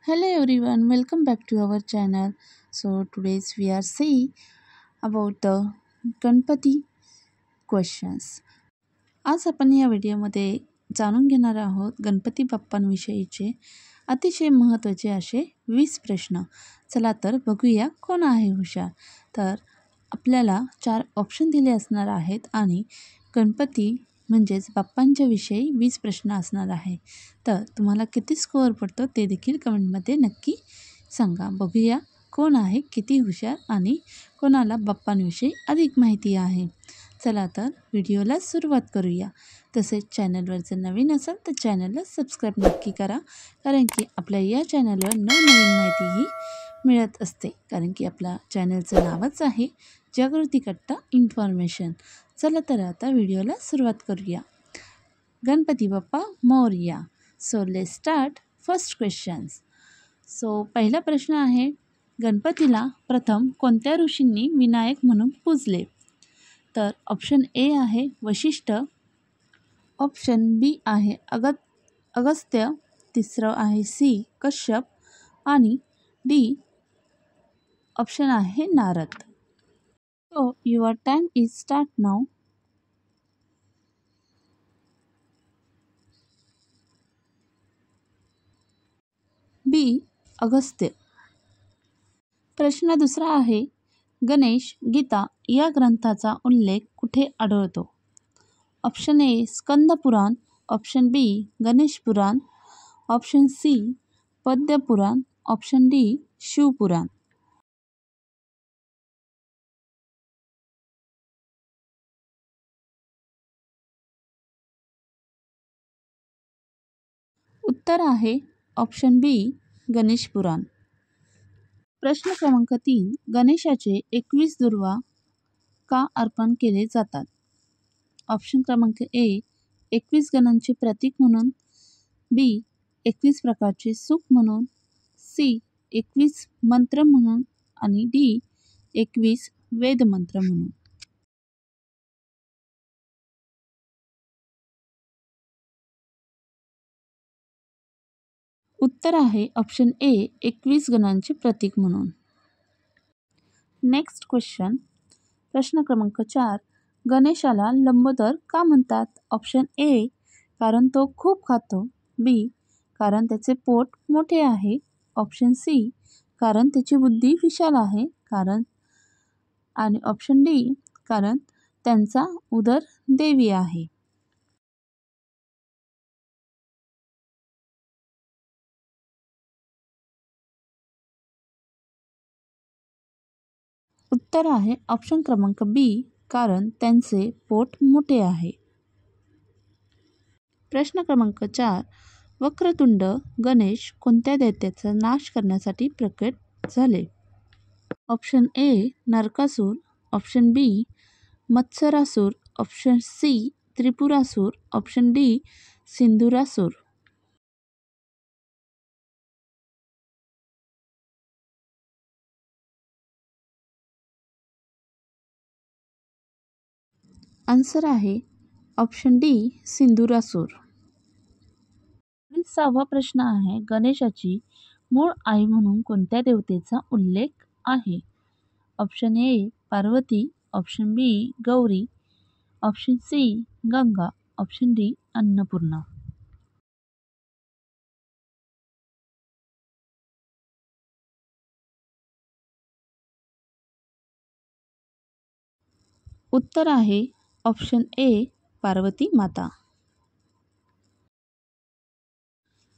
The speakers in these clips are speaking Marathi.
Hello everyone, welcome back to our channel. So today's we are seeing about the Ganpati questions. आज आपण या व्हिडिओमध्ये जाणून घेणार आहोत गणपती बाप्पांविषयीचे अतिशय महत्त्वाचे असे 20 प्रश्न. चला तर बघूया कोण आहे हुशार. तर आपल्याला 4 ऑप्शन दिले असणार आहेत आणि गणपती म्हणजेच बाप्पांच्या विषयी 20 प्रश्न असणार आहे. तर तुम्हाला किती स्कोअर पडतो ते देखील कमेंटमध्ये नक्की सांगा. बघूया कोण आहे किती हुशार आणि कोणाला बाप्पांविषयी अधिक माहिती आहे. चला तर व्हिडिओला सुरुवात करूया. तसेच चॅनलवर जर नवीन असाल तर चॅनलला सबस्क्राईब नक्की करा, कारण की आपल्या या चॅनलवर नवनवीन माहितीही मिळत असते. कारण की आपल्या चॅनलचं नावच आहे जागृती कट्टा इन्फॉर्मेशन. चला तर आता व्हिडिओला सुरुवात करूया. Ganpati Bappa Morya. So let's start first questions. So पहिला प्रश्न आहे, गणपतीला प्रथम कोणत्या ऋषींनी विनायक म्हणून पूजले? तर ऑप्शन ए आहे वशिष्ठ, ऑप्शन बी आहे अगस्त्य, तिसरं आहे सी कश्यप आणि डी ऑप्शन आहे Narad. So your time is start now. B Agastya. प्रश्न दुसरा आहे, गणेश गीता या ग्रंथाचा उल्लेख कुठे आढळतो? Option A Skanda Purana, option बी गणेश पुराण, ऑप्शन सी पद्य पुराण, ऑप्शन डी शिवपुराण. उत्तर आहे ऑप्शन बी गणेश पुराण. प्रश्न क्रमांक 3, गणेशाचे 21 दुर्वा का अर्पण केले जातात? ऑप्शन क्रमांक ए 21 गणांचे प्रतीक म्हणून, बी 21 प्रकारचे सुख म्हणून, सी 21 मंत्र म्हणून आणि डी 21 वेदमंत्र म्हणून. उत्तर आहे ऑप्शन ए 21 गणांचे प्रतीक म्हणून. Next question. प्रश्न क्रमांक 4, गणेशाला लंबोदर का म्हणतात? ऑप्शन ए कारण तो खूप खातो, बी कारण त्याचे पोट मोठे आहे, ऑप्शन सी कारण त्याची बुद्धी विशाल आहे, आणि ऑप्शन डी कारण त्यांचा उदर देवी आहे. उत्तर आहे ऑप्शन क्रमांक बी कारण त्यांचे पोट मोठे आहे. प्रश्न क्रमांक 4, वक्रतुंड गणेश कोणत्या दैत्याचा नाश करण्यासाठी प्रकट झाले? Option A Narakasur, option B Matsarasur, option C Tripurasur, option D Sindhurasur. Answer आहे ऑप्शन डी सिंधुरासूर. सहावा प्रश्न आहे, गणेशाची मूळ आई म्हणून कोणत्या देवतेचा उल्लेख आहे? Option A Parvati, option B Gauri, option C Ganga, option D Annapurna. उत्तर आहे ऑप्शन ए पार्वती माता.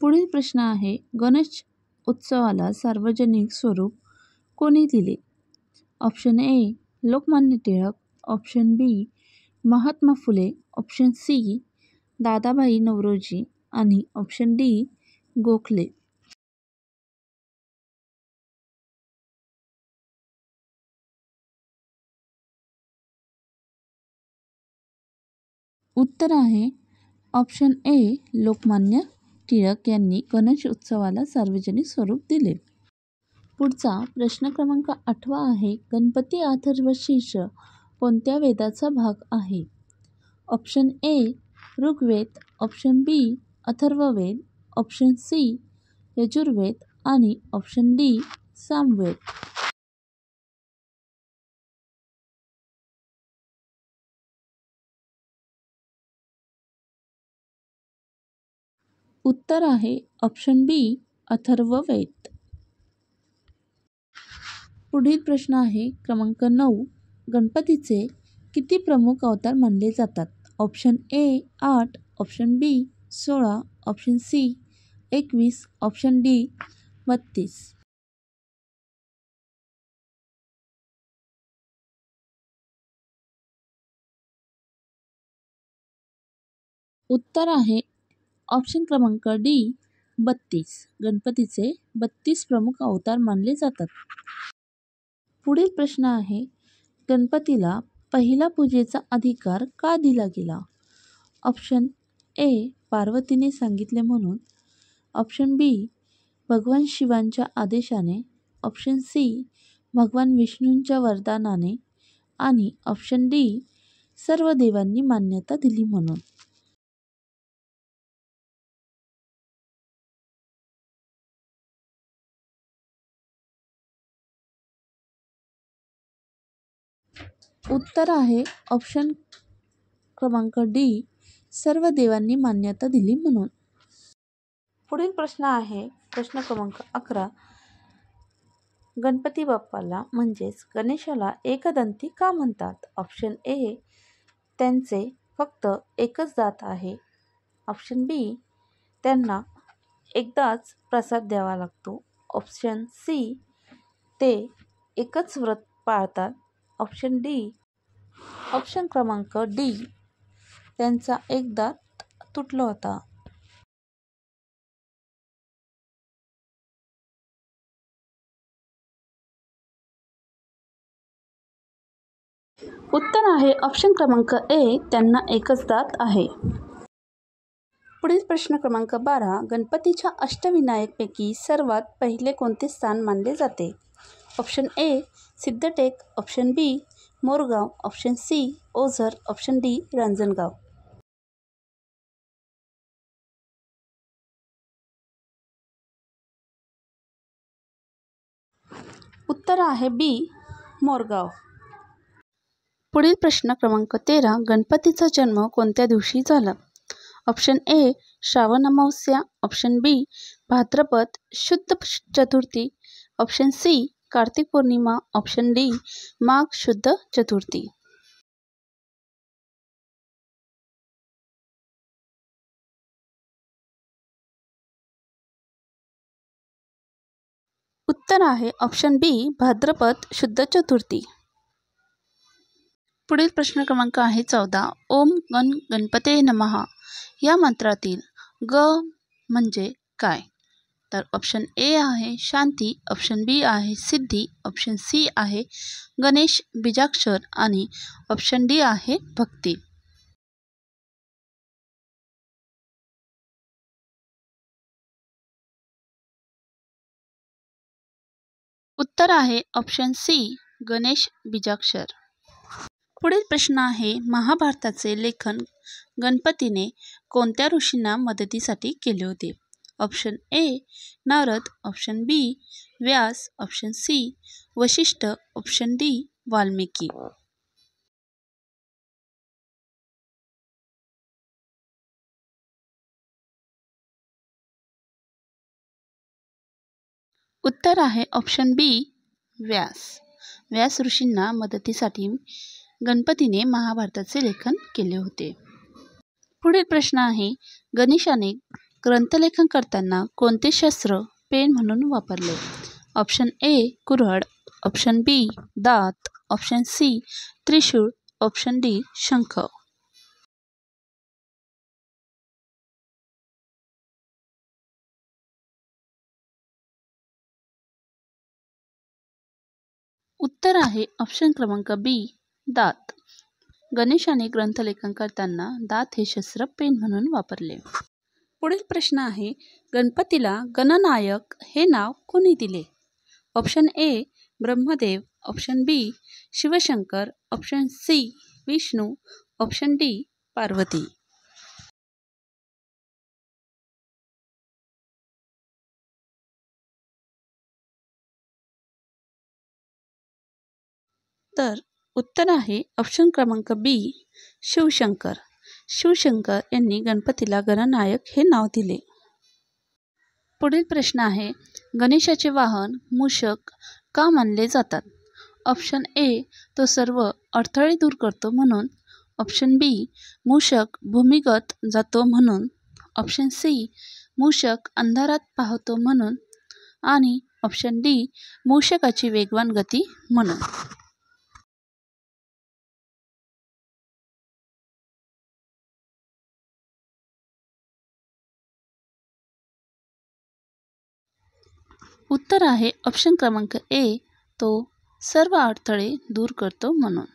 पुढील प्रश्न आहे, गणेश उत्सवाला सार्वजनिक स्वरूप कोणी दिले? Option A Lokmanya Tilak, option B Mahatma Phule, option C Dadabhai Naoroji आणि ऑप्शन डी गोखले. उत्तर आहे ऑप्शन ए लोकमान्य टिळक यांनी गणेश उत्सवाला सार्वजनिक स्वरूप दिले. पुढचा प्रश्न क्रमांक 8 आहे, गणपती अथर्वशीर्ष कोणत्या वेदाचा भाग आहे? Option A Rigveda, option B Atharvaveda, option C Yajurveda, आणि ऑप्शन डी सामवेद. उत्तर आहे ऑप्शन बी अथर्ववेद. पुढील प्रश्न आहे क्रमांक 9. गणपतीचे किती प्रमुख अवतार मानले जातात? Option A 8, option B 16, option C 21, option D 32. उत्तर आहे ऑप्शन क्रमांक डी 32. गणपतीचे 32 प्रमुख अवतार मानले जातात. पुढील प्रश्न आहे गणपतीला पहिला पूजेचा अधिकार का दिला गेला? ऑप्शन ए पार्वतीने सांगितले म्हणून, ऑप्शन बी भगवान शिवांच्या आदेशाने, ऑप्शन सी भगवान विष्णूंच्या वरदानाने आणि ऑप्शन डी सर्व देवांनी मान्यता दिली म्हणून. उत्तर आहे ऑप्शन क्रमांक डी सर्व देवांनी मान्यता दिली म्हणून. पुढील प्रश्न आहे प्रश्न क्रमांक 11. गणपती बाप्पाला म्हणजेच गणेशाला एकदंती का म्हणतात? ऑप्शन ए त्यांचे फक्त एकच दात आहे, ऑप्शन बी त्यांना एकदाच प्रसाद द्यावा लागतो, ऑप्शन सी ते एकच व्रत पाळतात, ऑप्शन क्रमांक डी त्यांचा एक दात तुटला होता. उत्तर आहे ऑप्शन क्रमांक ए त्यांना एकच दात आहे. पुढील प्रश्न क्रमांक 12. गणपतीच्या अष्टविनायकपैकी सर्वात पहिले कोणते स्थान मानले जाते? Option A Siddhatek, option B Morgaon, option C Ozar, option D Ranjangaon. उत्तर आहे बी मोरगाव. पुढील प्रश्न क्रमांक 13. गणपतीचा जन्म कोणत्या दिवशी झाला? ऑप्शन ए श्रावण अमावस्या, ऑप्शन बी भाद्रपद शुद्ध चतुर्थी, ऑप्शन सी कार्तिक पौर्णिमा, ऑप्शन डी माघ शुद्ध चतुर्थी. उत्तर आहे ऑप्शन बी भाद्रपद शुद्ध चतुर्थी. पुढील प्रश्न क्रमांक आहे 14. ओम गण गणपते नमः या मंत्रातील ग म्हणजे काय? तर ऑप्शन ए आहे शांती, ऑप्शन बी आहे सिद्धी, ऑप्शन सी आहे गणेश बीजाक्षर आणि ऑप्शन डी आहे भक्ती. उत्तर आहे ऑप्शन सी गणेश बीजाक्षर. पुढील प्रश्न आहे महाभारताचे लेखन गणपतीने कोणत्या ऋषींना मदतीसाठी केले होते? Option A Narad, option B Vyas, option C Vashishtha, option D Valmiki. उत्तर आहे ऑप्शन बी व्यास. व्यास ऋषींना मदतीसाठी गणपतीने महाभारताचे लेखन केले होते. पुढील प्रश्न आहे गणेशाने ग्रंथलेखन करताना कोणते शस्त्र पेन म्हणून वापरले? ऑप्शन ए कुऱ्हाड, ऑप्शन बी दात, ऑप्शन सी त्रिशूळ, ऑप्शन डी शंख. उत्तर आहे ऑप्शन क्रमांक बी दात. गणेशाने ग्रंथलेखन करताना दात हे शस्त्र पेन म्हणून वापरले. पुढील प्रश्न आहे गणपतीला गणनायक हे नाव कोणी दिले? Option A Brahmadev, option B Shivshankar, option C Vishnu, option D Parvati. तर उत्तर आहे ऑप्शन क्रमांक बी, शिवशंकर. शिवशंकर यांनी गणपतीला गणनायक हे नाव दिले. पुढील प्रश्न आहे, गणेशाचे वाहन मूषक का मानले जातात? ऑप्शन ए, तो सर्व अडथळे दूर करतो म्हणून. ऑप्शन बी, मूषक भूमिगत जातो म्हणून. ऑप्शन सी, मूषक अंधारात पाहतो म्हणून. आणि ऑप्शन डी, मूषकाची वेगवान गती म्हणून. उत्तर आहे ऑप्शन क्रमांक ए, तो सर्व अडथळे दूर करतो म्हणून.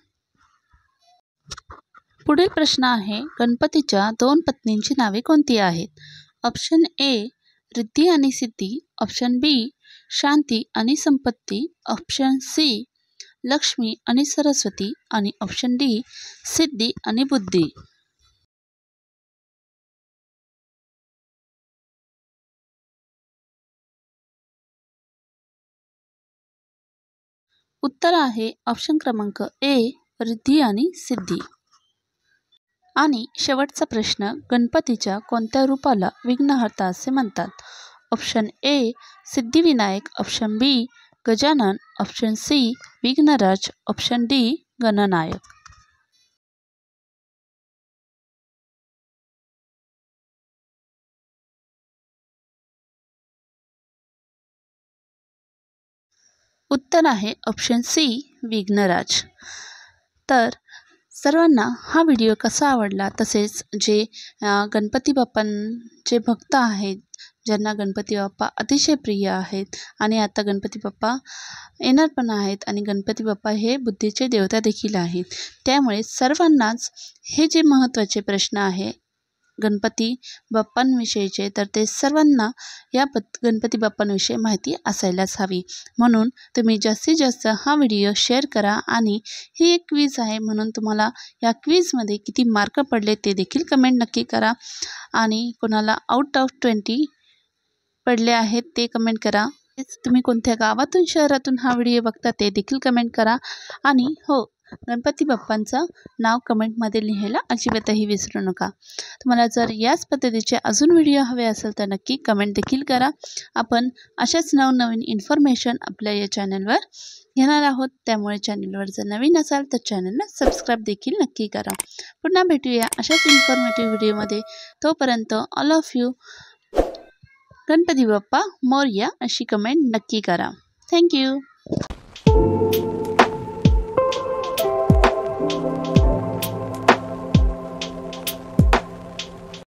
पुढील प्रश्न आहे, गणपतीच्या 2 पत्नींची नावे कोणती आहेत? ऑप्शन ए, रिद्धी आणि सिद्धी. ऑप्शन बी, शांती आणि संपत्ती. ऑप्शन सी, लक्ष्मी आणि सरस्वती. आणि ऑप्शन डी, सिद्धी आणि बुद्धी. उत्तर आहे ऑप्शन क्रमांक ए, रिद्धी आणि सिद्धी. आणि शेवटचा प्रश्न, गणपतीच्या कोणत्या रूपाला विघ्नहर्ता असे म्हणतात? Option A, Siddhivinayak. Option B, Gajanan. Option C, Vighnaraj. Option D, Gananayak. उत्तर आहे ऑप्शन सी, विघ्नराज. तर सर्वांना हा व्हिडिओ कसा आवडला, तसेच जे गणपती बाप्पांचे भक्त आहेत, ज्यांना गणपती बाप्पा अतिशय प्रिय आहेत आणि आता गणपती बाप्पा येणार पण आहेत आणि गणपती बाप्पा हे बुद्धीचे देवता देखील आहेत, त्यामुळे सर्वांनाच हे जे महत्त्वाचे प्रश्न आहे गणपती बाप्पांविषयीचे, तर ते सर्वांना या गणपती बाप्पांविषयी माहिती असायलाच हवी. म्हणून तुम्ही जास्तीत जास्त हा व्हिडिओ शेअर करा. आणि ही एक क्विज आहे, म्हणून तुम्हाला या क्विजमध्ये किती मार्क पडले ते देखील कमेंट नक्की करा. आणि कोणाला आउट ऑफ 20 पडले आहेत ते कमेंट करा. तुम्ही कोणत्या गावातून शहरातून हा व्हिडिओ बघता ते देखील कमेंट करा. आणि हो, गणपती बाप्पांचं नाव कमेंटमध्ये लिहायला अजिबातही विसरू नका. तुम्हाला जर याच पद्धतीचे अजून व्हिडिओ हवे असेल तर नक्की कमेंट देखील करा. आपण अशाच नवनवीन इन्फॉर्मेशन आपल्या या चॅनलवर घेणार आहोत, त्यामुळे चॅनलवर जर नवीन असाल तर चॅनलला सबस्क्राईब देखील नक्की करा. पुन्हा भेटूया अशाच इन्फॉर्मेटिव्ह व्हिडिओमध्ये. तोपर्यंत all of you Ganpati Bappa Morya अशी कमेंट नक्की करा. थँक्यू.